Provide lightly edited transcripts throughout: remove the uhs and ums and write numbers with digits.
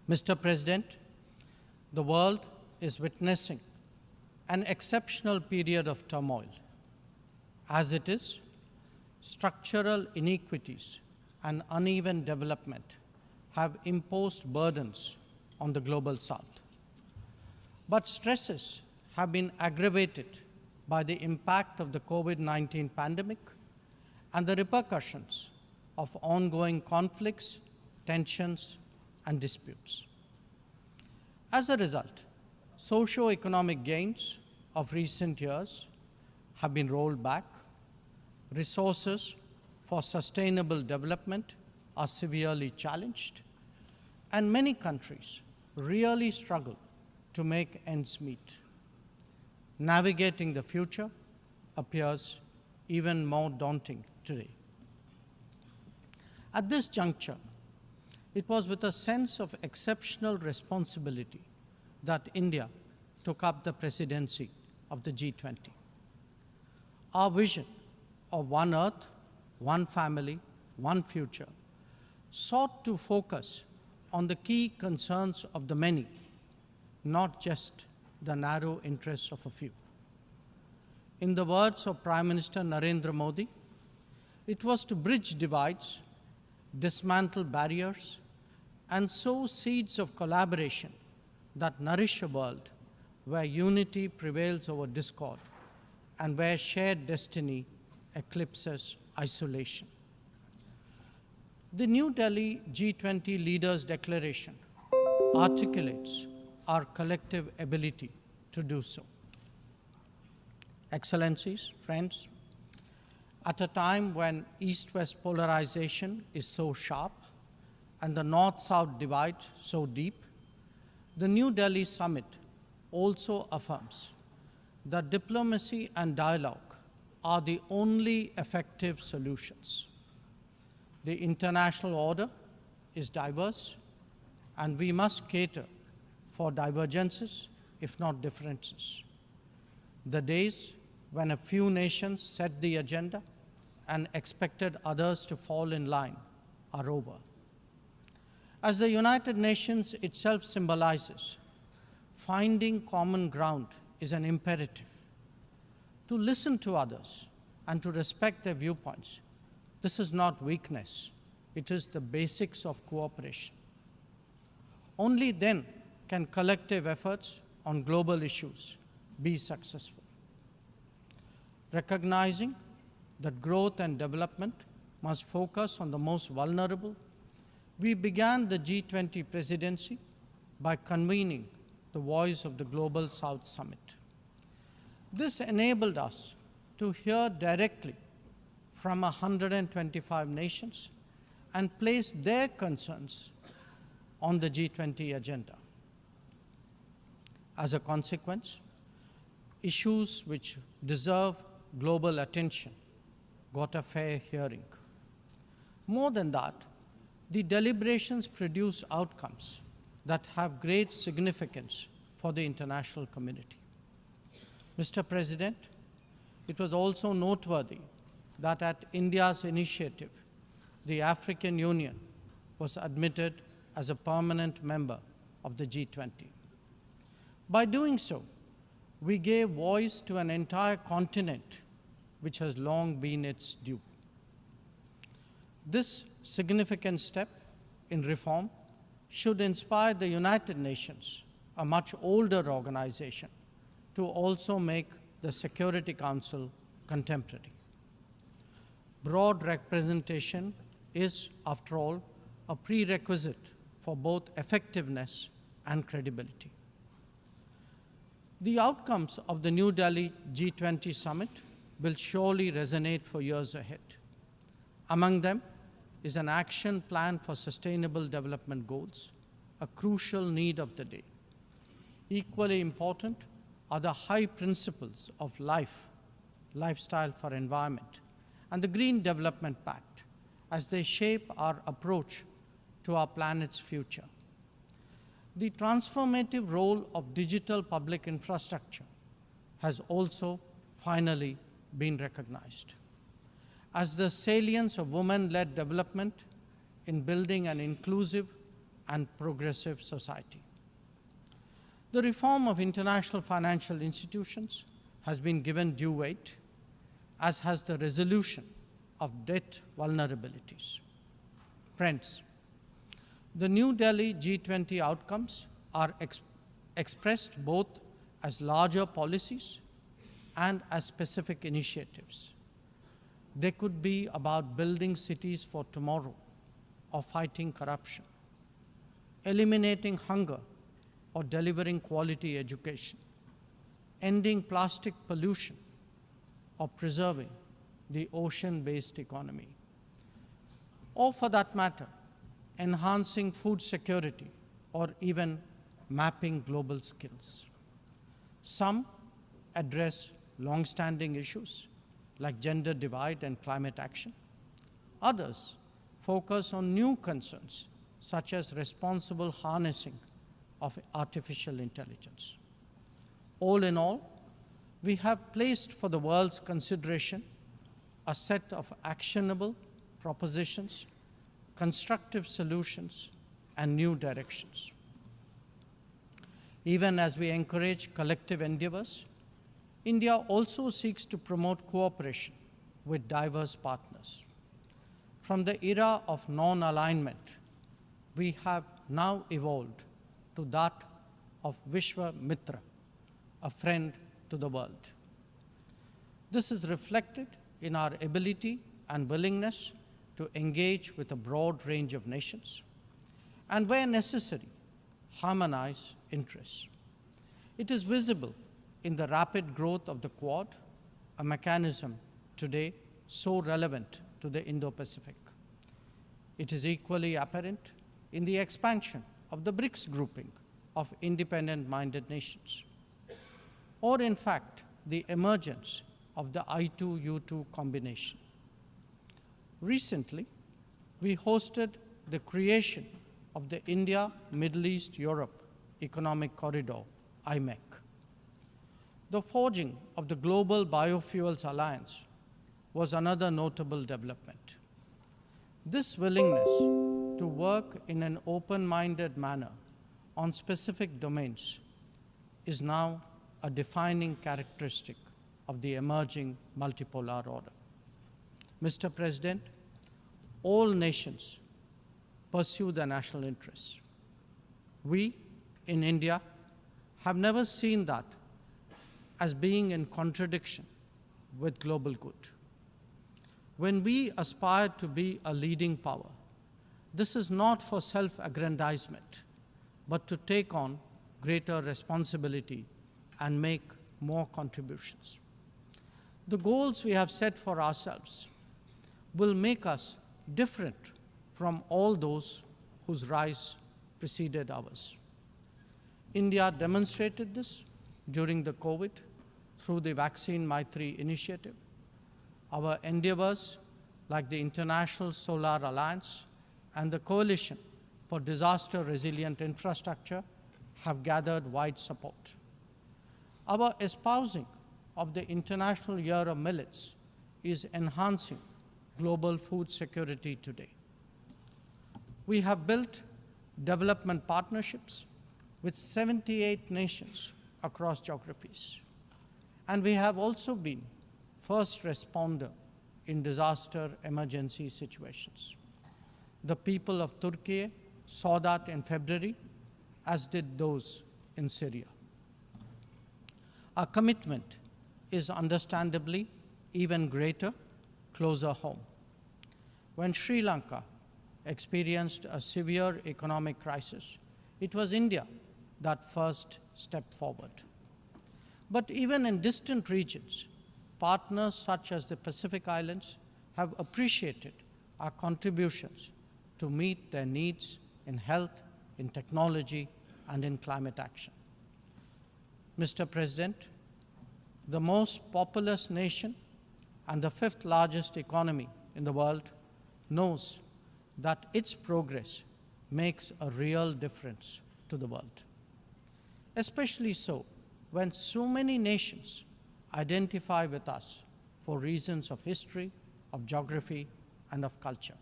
Mr. President, the world is witnessing an exceptional period of turmoil. As it is, structural inequities and uneven development have imposed burdens on the global south. But stresses have been aggravated by the impact of the COVID-19 pandemic and the repercussions of ongoing conflicts, tensions, and disputes. As a result, socio-economic gains of recent years have been rolled back, resources for sustainable development are severely challenged, and many countries really struggle to make ends meet. Navigating the future appears even more daunting today. At this juncture, it was with a sense of exceptional responsibility that India took up the presidency of the G20. Our vision of one Earth, one family, one future sought to focus on the key concerns of the many, not just the narrow interests of a few. In the words of Prime Minister Narendra Modi, it was to bridge divides, dismantle barriers, and sow seeds of collaboration that nourish a world where unity prevails over discord and where shared destiny eclipses isolation. The New Delhi G20 Leaders' Declaration articulates our collective ability to do so. Excellencies, friends, at a time when East-West polarization is so sharp and the North-South divide so deep, the New Delhi Summit also affirms that diplomacy and dialogue are the only effective solutions. The international order is diverse, and we must cater for divergences, if not differences. The days when a few nations set the agenda and expected others to fall in line are over. As the United Nations itself symbolizes, finding common ground is an imperative. To listen to others and to respect their viewpoints, this is not weakness, it is the basics of cooperation. Only then can collective efforts on global issues be successful. Recognizing that growth and development must focus on the most vulnerable, we began the G20 presidency by convening the Voice of the Global South Summit. This enabled us to hear directly from 125 nations and place their concerns on the G20 agenda. As a consequence, issues which deserve global attention got a fair hearing. More than that, the deliberations produced outcomes that have great significance for the international community. Mr. President, it was also noteworthy that at India's initiative, the African Union was admitted as a permanent member of the G20. By doing so, we gave voice to an entire continent which has long been its due. This significant step in reform should inspire the United Nations, a much older organization, to also make the Security Council contemporary. Broad representation is, after all, a prerequisite for both effectiveness and credibility. The outcomes of the New Delhi G20 summit will surely resonate for years ahead. Among them is an action plan for sustainable development goals, a crucial need of the day. Equally important are the high principles of life, lifestyle for environment, and the Green Development Pact as they shape our approach to our planet's future. The transformative role of digital public infrastructure has also finally been recognized. As the salience of women-led development in building an inclusive, and progressive society. The reform of international financial institutions has been given due weight, as has the resolution of debt vulnerabilities. Friends, the New Delhi G20 outcomes are expressed both as larger policies and as specific initiatives. They could be about building cities for tomorrow, or fighting corruption, eliminating hunger, or delivering quality education, ending plastic pollution, or preserving the ocean-based economy, or for that matter, enhancing food security, or even mapping global skills. Some address long-standing issues like gender divide and climate action. Others focus on new concerns such as responsible harnessing of artificial intelligence. All in all, we have placed for the world's consideration a set of actionable propositions, constructive solutions, and new directions. Even as we encourage collective endeavors, India also seeks to promote cooperation with diverse partners. From the era of non-alignment, we have now evolved to that of Vishwa Mitra, a friend to the world. This is reflected in our ability and willingness to engage with a broad range of nations, and where necessary, harmonize interests. It is visible in the rapid growth of the Quad, a mechanism today so relevant to the Indo-Pacific. It is equally apparent in the expansion of the BRICS grouping of independent-minded nations, or in fact, the emergence of the I2U2 combination. Recently, we hosted the creation of the India-Middle East-Europe Economic Corridor, IMEC. The forging of the Global Biofuels Alliance was another notable development. This willingness to work in an open-minded manner on specific domains is now a defining characteristic of the emerging multipolar order. Mr. President, all nations pursue their national interests. We, in India, have never seen that as being in contradiction with global good. When we aspire to be a leading power, this is not for self-aggrandizement, but to take on greater responsibility and make more contributions. The goals we have set for ourselves will make us different from all those whose rise preceded ours. India demonstrated this during the COVID through the Vaccine Maitri initiative. Our endeavors, like the International Solar Alliance and the Coalition for Disaster Resilient Infrastructure, have gathered wide support. Our espousing of the International Year of Millets is enhancing global food security today. We have built development partnerships with 78 nations across geographies. And we have also been first responder in disaster emergency situations. The people of Turkey saw that in February, as did those in Syria. Our commitment is understandably even greater closer home. When Sri Lanka experienced a severe economic crisis, it was India that first stepped forward. But even in distant regions, partners such as the Pacific Islands have appreciated our contributions to meet their needs in health, in technology, and in climate action. Mr. President, the most populous nation and the fifth largest economy in the world knows that its progress makes a real difference to the world. Especially so when so many nations identify with us for reasons of history, of geography, and of culture.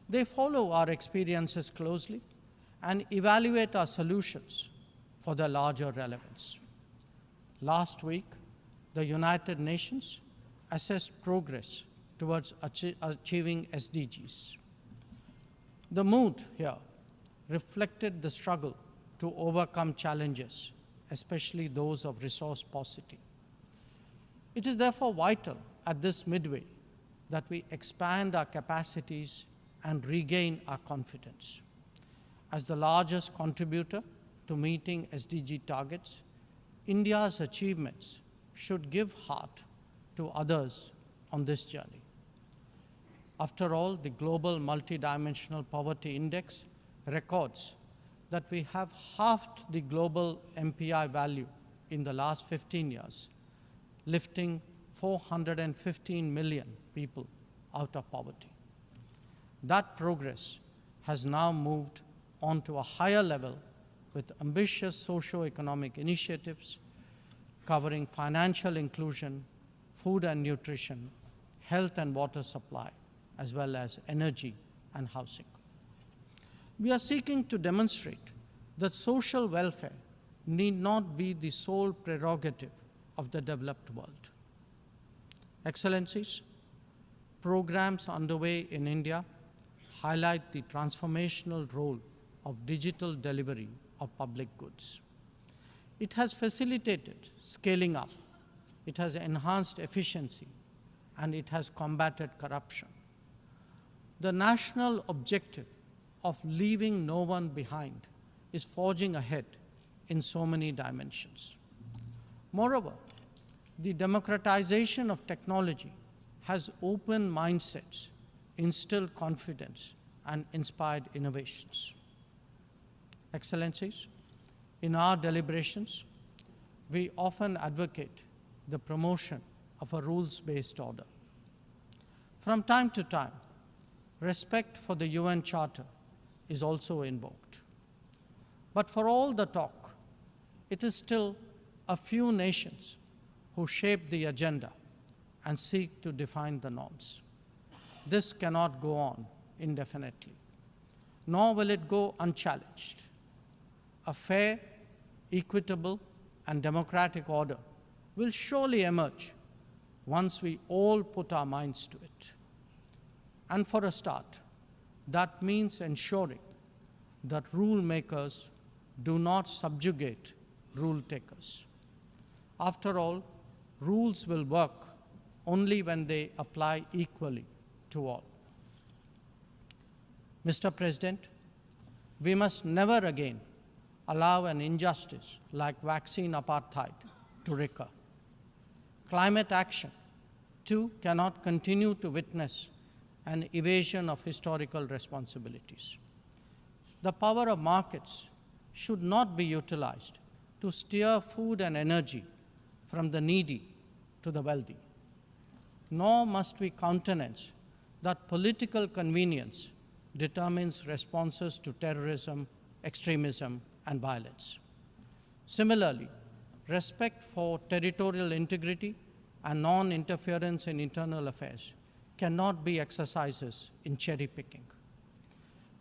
They follow our experiences closely and evaluate our solutions for their larger relevance. Last week, the United Nations assessed progress towards achieving SDGs. The mood here reflected the struggle to overcome challenges, especially those of resource paucity. It is therefore vital at this midway that we expand our capacities and regain our confidence. As the largest contributor to meeting SDG targets, India's achievements should give heart to others on this journey. After all, the Global Multidimensional Poverty Index records that we have halved the global MPI value in the last 15 years, lifting 415 million people out of poverty. That progress has now moved on to a higher level with ambitious socio-economic initiatives covering financial inclusion, food and nutrition, health and water supply, as well as energy and housing. We are seeking to demonstrate that social welfare need not be the sole prerogative of the developed world. Excellencies, programs underway in India highlight the transformational role of digital delivery of public goods. It has facilitated scaling up, it has enhanced efficiency, and it has combated corruption. The national objective of leaving no one behind is forging ahead in so many dimensions. Moreover, the democratization of technology has opened mindsets, instilled confidence, and inspired innovations. Excellencies, in our deliberations, we often advocate the promotion of a rules-based order. From time to time, respect for the UN Charter is also invoked. But for all the talk, it is still a few nations who shape the agenda and seek to define the norms. This cannot go on indefinitely, nor will it go unchallenged. A fair, equitable, and democratic order will surely emerge once we all put our minds to it. And for a start, that means ensuring that rule makers do not subjugate rule takers. After all, rules will work only when they apply equally to all. Mr. President, we must never again allow an injustice like vaccine apartheid to recur. Climate action, too, cannot continue to witness an evasion of historical responsibilities. The power of markets should not be utilized to steer food and energy from the needy to the wealthy. Nor must we countenance that political convenience determines responses to terrorism, extremism, and violence. Similarly, respect for territorial integrity and non-interference in internal affairs cannot be exercises in cherry-picking.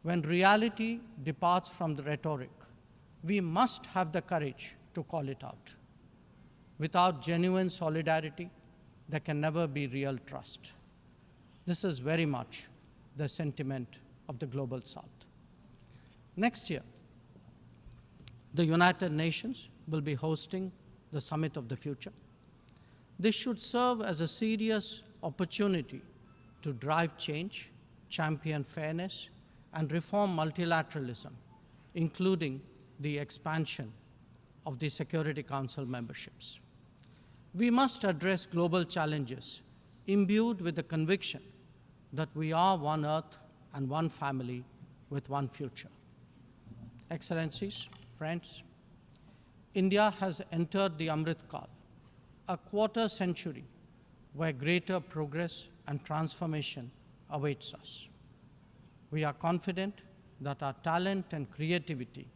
When reality departs from the rhetoric, we must have the courage to call it out. Without genuine solidarity, there can never be real trust. This is very much the sentiment of the Global South. Next year, the United Nations will be hosting the Summit of the Future. This should serve as a serious opportunity to drive change, champion fairness, and reform multilateralism, including the expansion of the Security Council memberships. We must address global challenges imbued with the conviction that we are one Earth and one family with one future. Excellencies, friends, India has entered the Amrit Kal, a quarter century where greater progress and transformation awaits us. We are confident that our talent and creativity,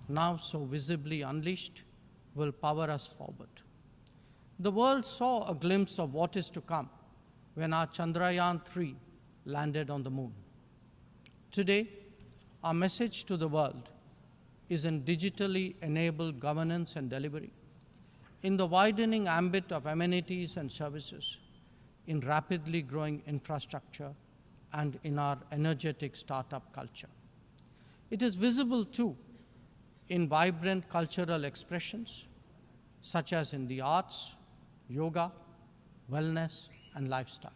now so visibly unleashed, will power us forward. The world saw a glimpse of what is to come when our Chandrayaan-3 landed on the moon. Today, our message to the world is in digitally enabled governance and delivery, in the widening ambit of amenities and services, in rapidly growing infrastructure, and in our energetic startup culture. It is visible too in vibrant cultural expressions, such as in the arts, yoga, wellness, and lifestyle.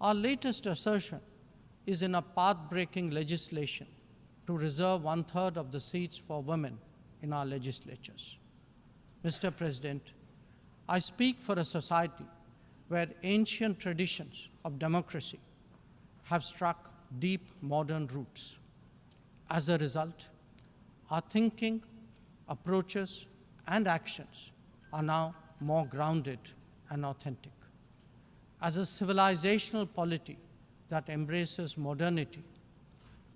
Our latest assertion is in a path-breaking legislation to reserve 1/3 of the seats for women in our legislatures. Mr. President, I speak for a society where ancient traditions of democracy have struck deep modern roots. As a result, our thinking, approaches, and actions are now more grounded and authentic. As a civilizational polity that embraces modernity,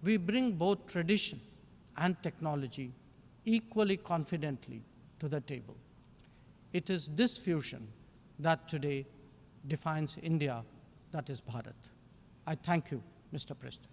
we bring both tradition and technology equally confidently to the table. It is this fusion that today defines India, that is Bharat. I thank you, Mr. President.